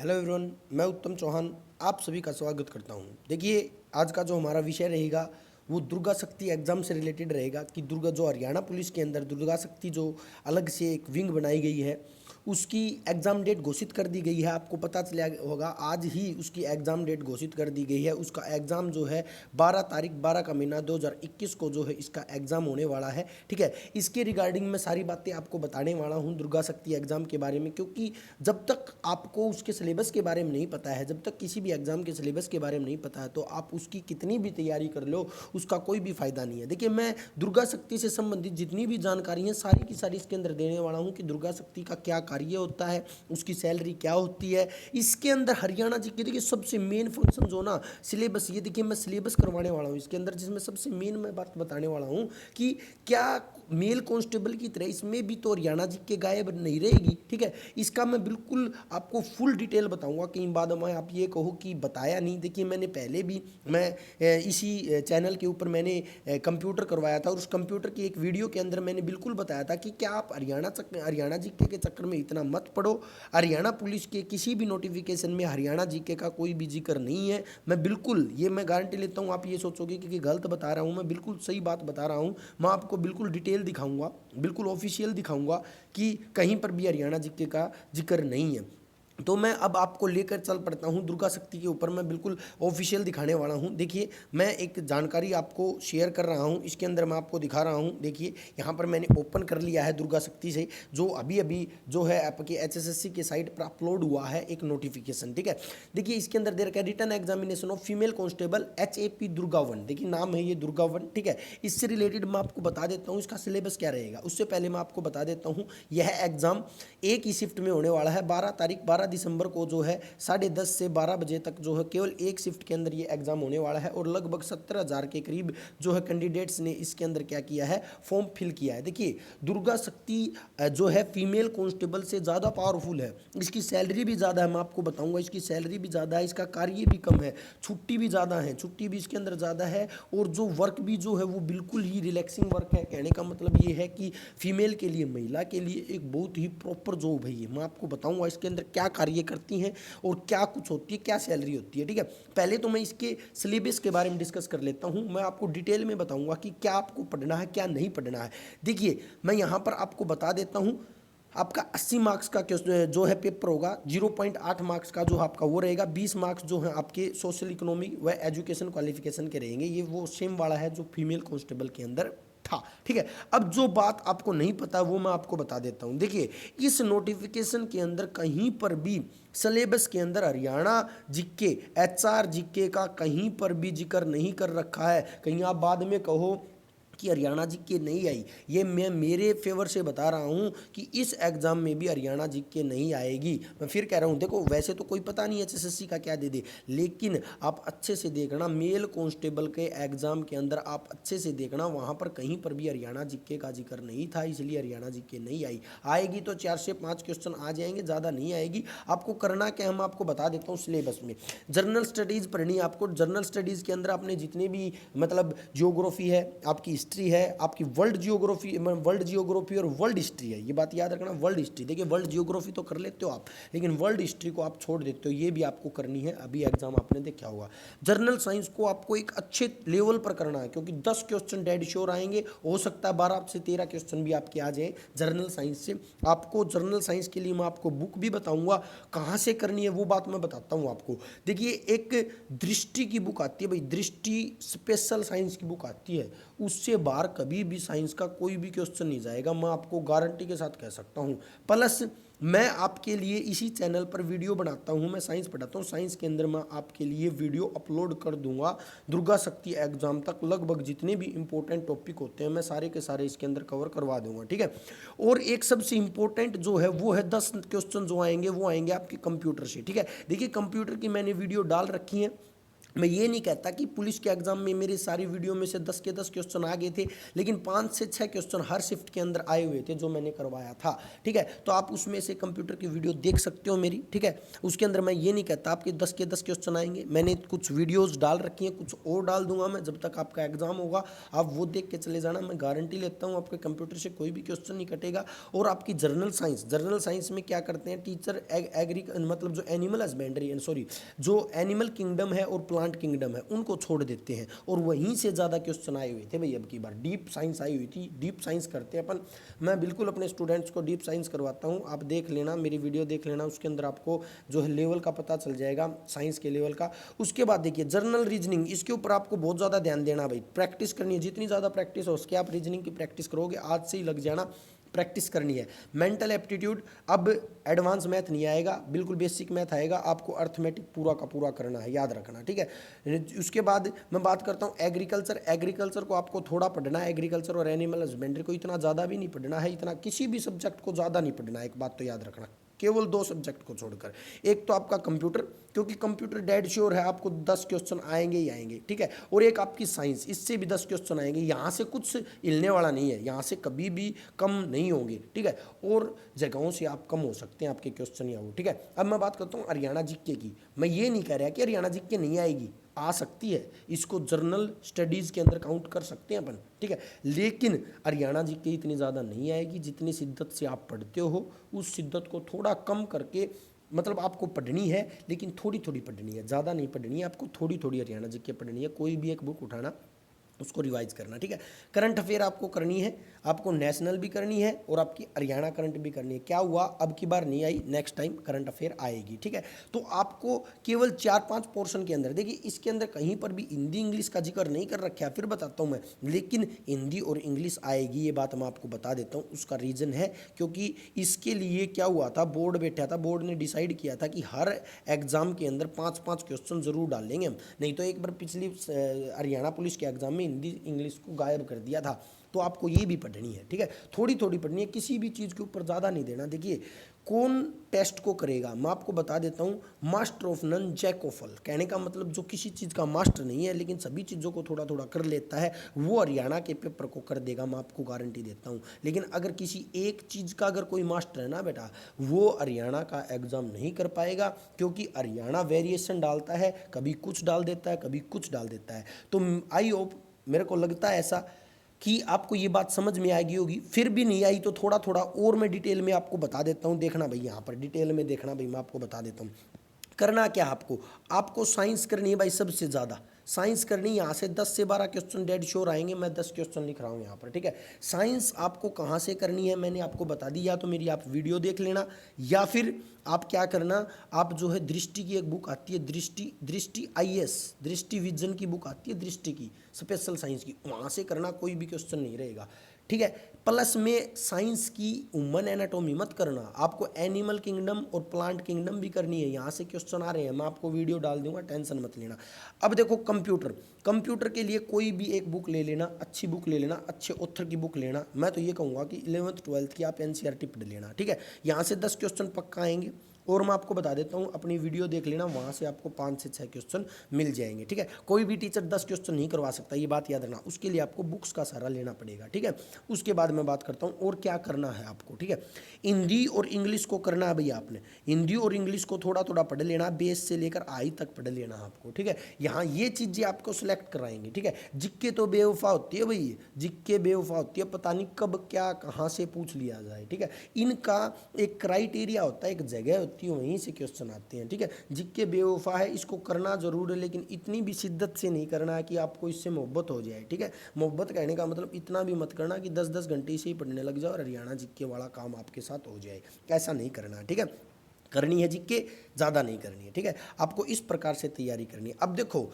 Hello everyone, मैं उत्तम चौहान आप सभी का स्वागत करता हूं। देखिए, आज का जो हमारा विषय रहेगा वो दुर्गा शक्ति एग्ज़ाम से रिलेटेड रहेगा कि दुर्गा जो हरियाणा पुलिस के अंदर दुर्गा शक्ति जो अलग से एक विंग बनाई गई है उसकी एग्ज़ाम डेट घोषित कर दी गई है। आपको पता चला होगा, आज ही उसकी एग्ज़ाम डेट घोषित कर दी गई है। उसका एग्ज़ाम जो है 12 तारीख 12 का महीना 2021 को जो है इसका एग्ज़ाम होने वाला है। ठीक है, इसके रिगार्डिंग मैं सारी बातें आपको बताने वाला हूँ दुर्गा शक्ति एग्ज़ाम के बारे में, क्योंकि जब तक आपको उसके सिलेबस के बारे में नहीं पता है, जब तक किसी भी एग्ज़ाम के सिलेबस के बारे में नहीं पता है, तो आप उसकी कितनी भी तैयारी कर लो उसका कोई भी फ़ायदा नहीं है। देखिए, मैं दुर्गा शक्ति से संबंधित जितनी भी जानकारी है सारी की सारी इसके अंदर देने वाला हूँ कि दुर्गा शक्ति का क्या कार्य होता है, उसकी सैलरी क्या होती है। इसके अंदर हरियाणा जी के देखिए सबसे मेन फंक्शन जो ना सिलेबस, ये देखिए मैं सिलेबस करवाने वाला हूँ इसके अंदर, जिसमें सबसे मेन मैं बात बताने वाला हूँ कि क्या मेल कांस्टेबल की तरह इसमें भी तो हरियाणा जी के गायब नहीं रहेगी। ठीक है, इसका मैं बिल्कुल आपको फुल डिटेल बताऊंगा, कहीं बाद में आप ये कहो कि बताया नहीं। देखिए, मैंने पहले भी मैं इसी चैनल के ऊपर मैंने कंप्यूटर करवाया था और उस कंप्यूटर की एक वीडियो के अंदर मैंने बिल्कुल बताया था कि क्या आप हरियाणा जीके के चक्कर में इतना मत पड़ो। हरियाणा पुलिस के किसी भी नोटिफिकेशन में हरियाणा जीके का कोई भी जिक्र नहीं है। मैं बिल्कुल ये मैं गारंटी लेता हूँ, आप ये सोचोगे कि गलत बता रहा हूँ, मैं बिल्कुल सही बात बता रहा हूँ। मैं आपको बिल्कुल डिटेल दिखाऊंगा, बिल्कुल ऑफिशियल दिखाऊंगा कि कहीं पर भी हरियाणा जीके का जिक्र नहीं है। तो मैं अब आपको लेकर चल पड़ता हूँ दुर्गा शक्ति के ऊपर, मैं बिल्कुल ऑफिशियल दिखाने वाला हूँ। देखिए, मैं एक जानकारी आपको शेयर कर रहा हूँ, इसके अंदर मैं आपको दिखा रहा हूँ। देखिए, यहाँ पर मैंने ओपन कर लिया है दुर्गा शक्ति से, जो अभी अभी जो है आपकी एचएसएससी के साइट पर अपलोड हुआ है एक नोटिफिकेशन। ठीक है, देखिए इसके अंदर दे रखा है written examination of female constable HAP Durga 1। देखिए नाम है ये दुर्गा 1। ठीक है, इससे रिलेटेड मैं आपको बता देता हूँ इसका सिलेबस क्या रहेगा। उससे पहले मैं आपको बता देता हूँ यह एग्जाम एक ही शिफ्ट में होने वाला है। 12 दिसंबर को जो है 10:30 से 12 बजे तक जो है केवल एक शिफ्ट के अंदर ये एग्जाम होने वाला है और लगभग 17,000 के करीब जो है कैंडिडेट्स ने इसके अंदर क्या किया है, फॉर्म फिल किया है। देखिए, दुर्गा शक्ति जो है फीमेल कांस्टेबल से ज़्यादा पावरफुल है, इसकी सैलरी भी ज़्यादा है। मैं आपको बताऊंगा, इसकी सैलरी भी ज़्यादा है, इसका कार्य भी कम है, छुट्टी भी ज़्यादा है, छुट्टी भी इसके अंदर ज़्यादा है और जो वर्क भी जो है वो बिल्कुल ही रिलैक्सिंग वर्क है। कहने का मतलब ये है कि फीमेल के लिए, महिला के लिए एक बहुत ही प्रॉपर जॉब है ये। मैं आपको बताऊंगा इसके अंदर क्या कार्य करती हैं और क्या कुछ होती है, क्या सैलरी होती है। ठीक है, पहले तो मैं इसके सिलेबस के बारे में डिस्कस कर लेता हूं। मैं आपको डिटेल में बताऊंगा कि क्या आपको पढ़ना है, क्या नहीं पढ़ना है। देखिए, मैं यहां पर आपको बता देता हूं, आपका 80 मार्क्स का जो है पेपर होगा, 0.8 मार्क्स का जो आपका वो रहेगा, 20 मार्क्स जो है आपके सोशल इकोनॉमी व एजुकेशन क्वालिफिकेशन के रहेंगे। ये वो सेम वाला है जो फीमेल कांस्टेबल के अंदर था। ठीक है, अब जो बात आपको नहीं पता वो मैं आपको बता देता हूं। देखिए, इस नोटिफिकेशन के अंदर कहीं पर भी सिलेबस के अंदर हरियाणा जीके, HR जीके का कहीं पर भी जिक्र नहीं कर रखा है। कहीं आप बाद में कहो कि हरियाणा जी के नहीं आई, ये मैं मेरे फेवर से बता रहा हूँ कि इस एग्ज़ाम में भी हरियाणा जी के नहीं आएगी। मैं फिर कह रहा हूँ, देखो वैसे तो कोई पता नहीं HSSC का क्या दे दे, लेकिन आप अच्छे से देखना मेल कांस्टेबल के एग्ज़ाम के अंदर, आप अच्छे से देखना वहाँ पर कहीं पर भी हरियाणा जीके का जिक्र नहीं था, इसलिए हरियाणा जीके नहीं आई। आएगी तो 4 से 5 क्वेश्चन आ जाएंगे, ज़्यादा नहीं आएगी। आपको करना क्या, हम आपको बता देता हूँ सिलेबस में। जनरल स्टडीज़ पढ़नी है आपको। जनरल स्टडीज़ के अंदर आपने जितने भी मतलब जियोग्राफी है, आपकी हिस्ट्री है, आपकी वर्ल्ड जियोग्राफी और वर्ल्ड हिस्ट्री है, ये बात याद रखना। वर्ल्ड हिस्ट्री, देखिए वर्ल्ड जियोग्राफी तो कर लेते हो आप, लेकिन वर्ल्ड हिस्ट्री को आप छोड़ देते हो, ये भी आपको करनी है। अभी एग्जाम आपने देखा होगा। जर्नल साइंस को आपको एक अच्छे लेवल पर करना है, क्योंकि 10 क्वेश्चन डेड श्योर आएंगे, हो सकता है 12 से 13 क्वेश्चन भी आपके आ जाए जर्नल साइंस से। आपको जर्नल साइंस के लिए मैं आपको बुक भी बताऊंगा, कहाँ से करनी है वो बात मैं बताता हूँ आपको। देखिए, एक दृष्टि की बुक आती है भाई, दृष्टि स्पेशल साइंस की बुक आती है, उससे बाहर कभी भी साइंस का कोई भी क्वेश्चन नहीं जाएगा, मैं आपको गारंटी के साथ कह सकता हूँ। प्लस मैं आपके लिए इसी चैनल पर वीडियो बनाता हूँ, मैं साइंस पढ़ाता हूँ, साइंस के अंदर मैं आपके लिए वीडियो अपलोड कर दूंगा दुर्गा शक्ति एग्जाम तक। लगभग जितने भी इंपॉर्टेंट टॉपिक होते हैं मैं सारे के सारे इसके अंदर कवर करवा दूंगा। ठीक है, और एक सबसे इंपॉर्टेंट जो है वो है 10 क्वेश्चन जो आएंगे वो आएंगे आपके कंप्यूटर से। ठीक है, देखिए कंप्यूटर की मैंने वीडियो डाल रखी है, मैं ये नहीं कहता कि पुलिस के एग्जाम में मेरी सारी वीडियो में से 10 के 10 क्वेश्चन आ गए थे, लेकिन 5 से 6 क्वेश्चन हर शिफ्ट के अंदर आए हुए थे जो मैंने करवाया था, ठीक है। तो आप उसमें से कंप्यूटर की वीडियो देख सकते हो मेरी, ठीक है। उसके अंदर मैं ये नहीं कहता आपके 10 के 10 क्वेश्चन आएंगे, मैंने कुछ वीडियोज़ डाल रखी हैं, कुछ और डाल दूंगा मैं जब तक आपका एग्जाम होगा, आप वो देख के चले जाना। मैं गारंटी लेता हूँ आपके कंप्यूटर से कोई भी क्वेश्चन नहीं कटेगा। और आपकी जर्नल साइंस में क्या करते हैं टीचर, मतलब जो एनिमल हस्बेंड्री, सॉरी, जो एनिमल किंगडम है और प्लांट किंगडम है उनको छोड़ देते हैं, और वहीं से ज़्यादा क्वेश्चन आए हुए थे भाई। अब की बार डीप साइंस आई हुई थी, डीप साइंस करते हैं अपन। मैं बिल्कुल अपने स्टूडेंट्स को डीप साइंस करवाता हूँ, आप देख लेना, मेरी वीडियो देख लेना, उसके अंदर आपको जो है लेवल का पता चल जाएगा, साइंस के लेवल का। उसके बाद देखिए जर्नल रीजनिंग, इसके ऊपर आपको बहुत ज़्यादा ध्यान देना भाई, प्रैक्टिस करनी है, जितनी ज़्यादा प्रैक्टिस हो उसके आप रीजनिंग की प्रैक्टिस करोगे, आज से ही लग जाना, प्रैक्टिस करनी है। मेंटल एप्टीट्यूड, अब एडवांस मैथ नहीं आएगा, बिल्कुल बेसिक मैथ आएगा, आपको अर्थमेटिक पूरा का पूरा करना है, याद रखना, ठीक है। उसके बाद मैं बात करता हूँ एग्रीकल्चर को आपको थोड़ा पढ़ना है, एग्रीकल्चर और एनिमल हस्बेंड्री को इतना ज़्यादा भी नहीं पढ़ना है, इतना किसी भी सब्जेक्ट को ज़्यादा नहीं पढ़ना है, एक बात तो याद रखना, केवल 2 सब्जेक्ट को छोड़कर। एक तो आपका कंप्यूटर, क्योंकि कंप्यूटर डेड श्योर है आपको 10 क्वेश्चन आएंगे ही आएंगे, ठीक है। और एक आपकी साइंस, इससे भी 10 क्वेश्चन आएंगे, यहाँ से कुछ हिलने वाला नहीं है, यहाँ से कभी भी कम नहीं होंगे, ठीक है। और जगहों से आप कम हो सकते हैं आपके क्वेश्चन या वो, ठीक है। अब मैं बात करता हूँ हरियाणा जीके की। मैं ये नहीं कह रहा कि हरियाणा जीके नहीं आएगी, आ सकती है, इसको जर्नल स्टडीज़ के अंदर काउंट कर सकते हैं अपन, ठीक है। लेकिन हरियाणा जीके इतनी ज़्यादा नहीं आएगी, जितनी शिद्दत से आप पढ़ते हो उस शिद्दत को थोड़ा कम करके, मतलब आपको पढ़नी है लेकिन थोड़ी थोड़ी पढ़नी है, ज़्यादा नहीं पढ़नी है, आपको थोड़ी थोड़ी हरियाणा जीके पढ़नी है। कोई भी एक बुक उठाना, उसको रिवाइज करना, ठीक है। करंट अफेयर आपको करनी है, आपको नेशनल भी करनी है और आपकी हरियाणा करंट भी करनी है। क्या हुआ, अब की बार नहीं आई, नेक्स्ट टाइम करंट अफेयर आएगी, ठीक है। तो आपको केवल 4-5 पोर्शन के अंदर, देखिए इसके अंदर कहीं पर भी हिंदी इंग्लिश का जिक्र नहीं कर रखा है, फिर बताता हूँ मैं, लेकिन हिंदी और इंग्लिश आएगी, ये बात मैं आपको बता देता हूँ। उसका रीज़न है क्योंकि इसके लिए क्या हुआ था, बोर्ड बैठा था, बोर्ड ने डिसाइड किया था कि हर एग्जाम के अंदर 5-5 क्वेश्चन जरूर डालेंगे हम। नहीं तो एक बार पिछली हरियाणा पुलिस के एग्जाम में हिंदी इंग्लिश को गायब कर दिया था। तो आपको ये भी पढ़नी है, ठीक है, थोड़ी थोड़ी पढ़नी है, किसी भी चीज़ के ऊपर ज़्यादा नहीं देना। देखिए कौन टेस्ट को करेगा, मैं आपको बता देता हूँ, master of none jack of all, कहने का मतलब जो किसी चीज़ का मास्टर नहीं है लेकिन सभी चीज़ों को थोड़ा थोड़ा कर लेता है, वो हरियाणा के पेपर को कर देगा, मैं आपको गारंटी देता हूँ। लेकिन अगर किसी एक चीज़ का अगर कोई मास्टर है ना बेटा, वो हरियाणा का एग्ज़ाम नहीं कर पाएगा, क्योंकि हरियाणा वेरिएशन डालता है, कभी कुछ डाल देता है, कभी कुछ डाल देता है। तो आई होप, मेरे को लगता है ऐसा कि आपको ये बात समझ में आएगी होगी। फिर भी नहीं आई तो थोड़ा थोड़ा और मैं डिटेल में आपको बता देता हूँ, देखना भाई, यहाँ पर डिटेल में देखना भाई, मैं आपको बता देता हूँ। करना क्या आपको साइंस करनी है भाई, सबसे ज़्यादा साइंस करनी। यहाँ से 10 से 12 क्वेश्चन डेड श्योर आएंगे, मैं 10 क्वेश्चन लिख रहा हूँ यहाँ पर, ठीक है। साइंस आपको कहाँ से करनी है मैंने आपको बता दी, या तो मेरी आप वीडियो देख लेना, या फिर आप क्या करना, आप जो है दृष्टि की एक बुक आती है, दृष्टि IS, दृष्टि विजन की बुक आती है, दृष्टि की स्पेशल साइंस की, वहाँ से करना, कोई भी क्वेश्चन नहीं रहेगा, ठीक है। प्लस में साइंस की ह्यूमन एनाटॉमी मत करना, आपको एनिमल किंगडम और प्लांट किंगडम भी करनी है, यहाँ से क्वेश्चन आ रहे हैं, मैं आपको वीडियो डाल दूंगा, टेंशन मत लेना। अब देखो कंप्यूटर के लिए कोई भी एक बुक ले लेना, अच्छी बुक ले लेना, अच्छे ऑथर की बुक लेना। मैं तो ये कहूँगा कि 11th 12th की आप NCERT पढ़ लेना, ठीक है, यहाँ से 10 क्वेश्चन पक्का आएंगे। और मैं आपको बता देता हूँ, अपनी वीडियो देख लेना, वहाँ से आपको 5 से 6 क्वेश्चन मिल जाएंगे, ठीक है। कोई भी टीचर 10 क्वेश्चन नहीं करवा सकता, ये बात याद रखना, उसके लिए आपको बुक्स का सहारा लेना पड़ेगा, ठीक है। उसके बाद मैं बात करता हूँ और क्या करना है आपको, ठीक है। हिंदी और इंग्लिश को करना है भैया, आपने हिंदी और इंग्लिश को थोड़ा थोड़ा पढ़ लेना, बेस से लेकर आई तक पढ़ लेना आपको, ठीक है। यहाँ ये चीज़ें आपको सिलेक्ट कराएंगे, ठीक है। जिक्के तो बेवफा होती है भाई, जिक्के बेवफा होती है, पता नहीं कब क्या कहाँ से पूछ लिया जाए, ठीक है। इनका एक क्राइटेरिया होता है, एक जगह होती है, वहीं से क्वेश्चन आते हैं, ठीक है। जिक्के बेवफा है, इसको करना जरूर है, लेकिन इतनी भी शिद्दत से नहीं करना है कि आपको इससे मोहब्बत हो जाए, ठीक है। मोहब्बत कहने का मतलब इतना भी मत करना कि 10-10 घंटे से ही पढ़ने लग जाओ और हरियाणा जिक्के वाला काम आपके साथ हो जाए, ऐसा नहीं करना, ठीक है। करनी है जिक्के, ज़्यादा नहीं करनी है, ठीक है। आपको इस प्रकार से तैयारी करनी है। अब देखो,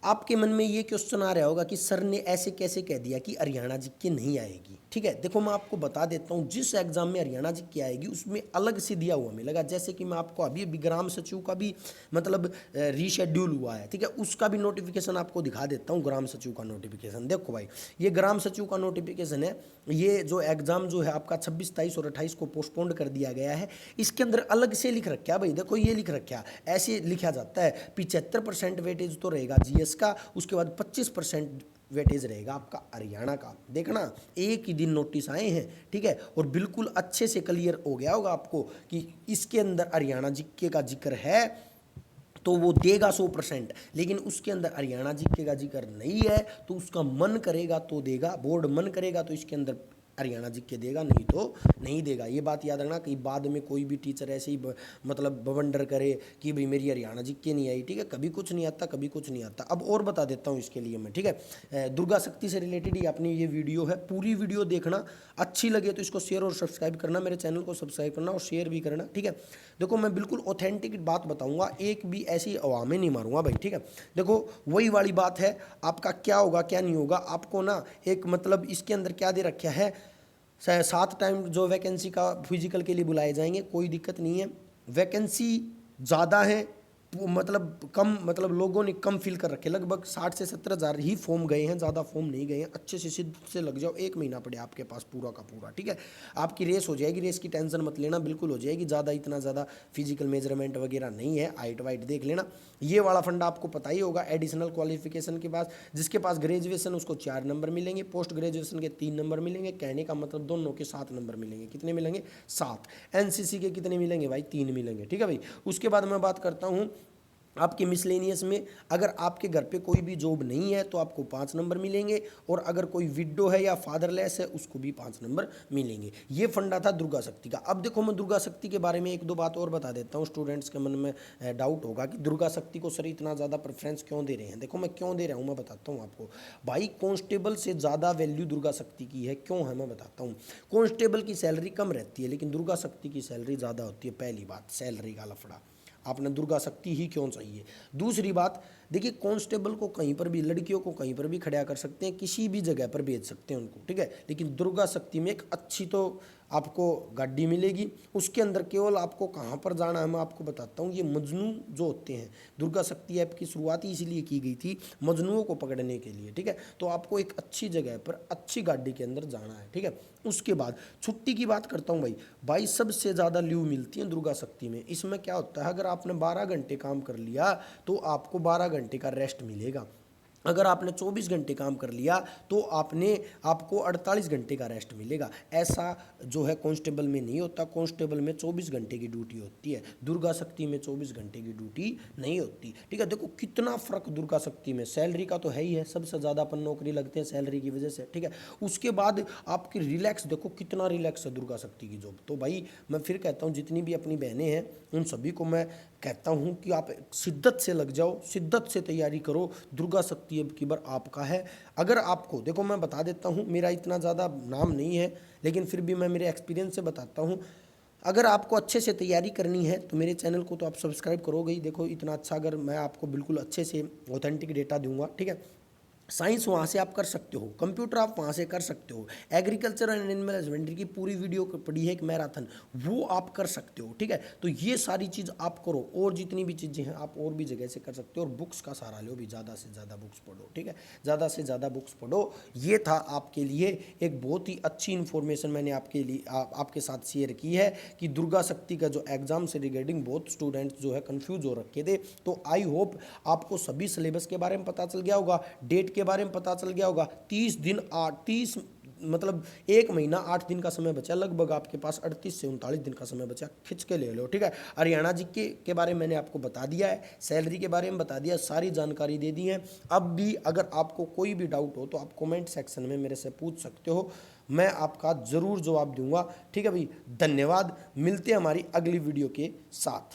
आपके मन में ये क्वेश्चन आ रहा होगा कि सर ने ऐसे कैसे कह दिया कि हरियाणा जिक्के नहीं आएगी, ठीक है। देखो मैं आपको बता देता हूँ, जिस एग्जाम में हरियाणा जी की आएगी उसमें अलग से दिया हुआ मिलेगा। जैसे कि मैं आपको अभी अभी ग्राम सचिव का भी मतलब रीशेड्यूल हुआ है, ठीक है, उसका भी नोटिफिकेशन आपको दिखा देता हूँ। ग्राम सचिव का नोटिफिकेशन देखो भाई, ये ग्राम सचिव का नोटिफिकेशन है। ये जो एग्जाम जो है आपका 26, 23 और 28 को पोस्टपोन्ड कर दिया गया है। इसके अंदर अलग से लिख रखा है भाई, देखो ये लिख रखा है, ऐसे लिखा जाता है 75% वेटेज तो रहेगा जीएस का, उसके बाद 25% वेटेज रहेगा आपका हरियाणा का। देखना एक ही दिन नोटिस आए हैं, ठीक है, और बिल्कुल अच्छे से क्लियर हो गया होगा आपको कि इसके अंदर हरियाणा जीके का जिक्र है तो वो देगा 100%, लेकिन उसके अंदर हरियाणा जीके का जिक्र नहीं है तो उसका मन करेगा तो देगा, बोर्ड मन करेगा तो इसके अंदर हरियाणा जीके देगा, नहीं तो नहीं देगा। ये बात याद रखना कि बाद में कोई भी टीचर ऐसे ही मतलब बवंडर करे कि भाई मेरी हरियाणा जीके नहीं आई, ठीक है, कभी कुछ नहीं आता, कभी कुछ नहीं आता। अब और बता देता हूँ इसके लिए मैं, ठीक है, दुर्गा शक्ति से रिलेटेड ही अपनी ये वीडियो है, पूरी वीडियो देखना, अच्छी लगे तो इसको शेयर और सब्सक्राइब करना, मेरे चैनल को सब्सक्राइब करना और शेयर भी करना, ठीक है। देखो मैं बिल्कुल ऑथेंटिक बात बताऊंगा, एक भी ऐसी अवामें नहीं मारूंगा भाई, ठीक है। देखो वही वाली बात है, आपका क्या होगा क्या नहीं होगा, आपको ना एक मतलब इसके अंदर क्या दे रखा है, 7 टाइम जो वैकेंसी का फिजिकल के लिए बुलाए जाएंगे, कोई दिक्कत नहीं है। वैकेंसी ज़्यादा है, मतलब कम, मतलब लोगों ने कम फिल कर रखे, लगभग 60 से 70 हज़ार ही फॉर्म गए हैं, ज़्यादा फॉर्म नहीं गए हैं। अच्छे से सिद्ध से लग जाओ, 1 महीना पड़े आपके पास पूरा का पूरा, ठीक है। आपकी रेस हो जाएगी, रेस की टेंशन मत लेना, बिल्कुल हो जाएगी। ज़्यादा इतना ज़्यादा फिजिकल मेजरमेंट वगैरह नहीं है, हाइट वाइट देख लेना। ये वाला फंडा आपको पता ही होगा। एडिशनल क्वालिफिकेशन के पास, जिसके पास ग्रेजुएशन उसको 4 नंबर मिलेंगे, पोस्ट ग्रेजुएशन के 3 नंबर मिलेंगे, कहने का मतलब दोनों के 7 नंबर मिलेंगे। कितने मिलेंगे? 7। एनसीसी के कितने मिलेंगे भाई? 3 मिलेंगे, ठीक है भाई। उसके बाद मैं बात करता हूँ आपके मिसलेनियस में, अगर आपके घर पे कोई भी जॉब नहीं है तो आपको 5 नंबर मिलेंगे, और अगर कोई विडो है या फादरलेस है उसको भी 5 नंबर मिलेंगे। ये फंडा था दुर्गा शक्ति का। अब देखो मैं दुर्गा शक्ति के बारे में 1-2 बात और बता देता हूँ, स्टूडेंट्स के मन में डाउट होगा कि दुर्गा शक्ति को सर इतना ज़्यादा प्रेफरेंस क्यों दे रहे हैं। देखो मैं क्यों दे रहा हूँ मैं बताता हूँ आपको भाई। कांस्टेबल से ज़्यादा वैल्यू दुर्गा शक्ति की है, क्यों है मैं बताता हूँ। कांस्टेबल की सैलरी कम रहती है, लेकिन दुर्गा शक्ति की सैलरी ज़्यादा होती है। पहली बात, सैलरी का लफड़ा, आपने दुर्गा शक्ति ही क्यों चाहिए। दूसरी बात, देखिए कांस्टेबल को कहीं पर भी, लड़कियों को कहीं पर भी खड़ा कर सकते हैं, किसी भी जगह पर भेज सकते हैं उनको, ठीक है, लेकिन दुर्गा शक्ति में एक अच्छी तो आपको गाड़ी मिलेगी। उसके अंदर केवल आपको कहाँ पर जाना है मैं आपको बताता हूँ। ये मजनू जो होते हैं, दुर्गा शक्ति ऐप की शुरुआत ही इसीलिए की गई थी मजनुओं को पकड़ने के लिए, ठीक है। तो आपको एक अच्छी जगह पर अच्छी गाड़ी के अंदर जाना है, ठीक है। उसके बाद छुट्टी की बात करता हूँ भाई सबसे ज़्यादा लीव मिलती है दुर्गा शक्ति में। इसमें क्या होता है, अगर आपने 12 घंटे काम कर लिया तो आपको 12 घंटे का रेस्ट मिलेगा। अगर आपने 24 घंटे काम कर लिया तो आपको 48 घंटे का रेस्ट मिलेगा। ऐसा जो है कांस्टेबल में नहीं होता। कांस्टेबल में 24 घंटे की ड्यूटी होती है, दुर्गा शक्ति में 24 घंटे की ड्यूटी नहीं होती, ठीक है। देखो कितना फ़र्क दुर्गा शक्ति में। सैलरी का तो है ही है, सबसे ज़्यादा अपन नौकरी लगते हैं सैलरी की वजह से, ठीक है। उसके बाद आपकी रिलैक्स, देखो कितना रिलैक्स है दुर्गा शक्ति की जॉब। तो भाई मैं फिर कहता हूँ, जितनी भी अपनी बहनें हैं उन सभी को मैं कहता हूँ कि आप शिद्दत से लग जाओ, शिद्दत से तैयारी करो। दुर्गा शक्ति अब की बार आपका है। अगर आपको, देखो मैं बता देता हूँ, मेरा इतना ज़्यादा नाम नहीं है लेकिन फिर भी मैं मेरे एक्सपीरियंस से बताता हूँ। अगर आपको अच्छे से तैयारी करनी है तो मेरे चैनल को तो आप सब्सक्राइब करोगे ही। देखो इतना अच्छा, अगर मैं आपको बिल्कुल अच्छे से ऑथेंटिक डेटा दूंगा, ठीक है। साइंस वहाँ से आप कर सकते हो, कंप्यूटर आप वहाँ से कर सकते हो, एग्रीकल्चर एंड एनिमल हस्बेंड्री की पूरी वीडियो पड़ी है एक मैराथन, वो आप कर सकते हो, ठीक है। तो ये सारी चीज़ आप करो, और जितनी भी चीज़ें हैं आप और भी जगह से कर सकते हो, और बुक्स का सहारा लो भी, ज़्यादा से ज़्यादा बुक्स पढ़ो, ठीक है, ज़्यादा से ज़्यादा बुक्स पढ़ो। ये था आपके लिए एक बहुत ही अच्छी इन्फॉर्मेशन मैंने आपके लिए आपके साथ शेयर की है कि दुर्गा शक्ति का जो एग्ज़ाम से रिगार्डिंग बहुत स्टूडेंट्स जो है कन्फ्यूज हो रखे थे। तो आई होप आपको सभी सिलेबस के बारे में पता चल गया होगा, डेट के बारे में पता चल गया होगा। 30 मतलब 1 महीना 8 दिन का समय बचा, लगभग आपके पास 38 से 39 दिन का समय बचा, खिंच के ले लो, ठीक है। हरियाणा जी के बारे में मैंने आपको बता दिया है, सैलरी के बारे में बता दिया, सारी जानकारी दे दी है। अब भी अगर आपको कोई भी डाउट हो तो आप कमेंट सेक्शन में मेरे से पूछ सकते हो, मैं आपका ज़रूर जवाब दूंगा, ठीक है भाई। धन्यवाद, मिलते हैं हमारी अगली वीडियो के साथ।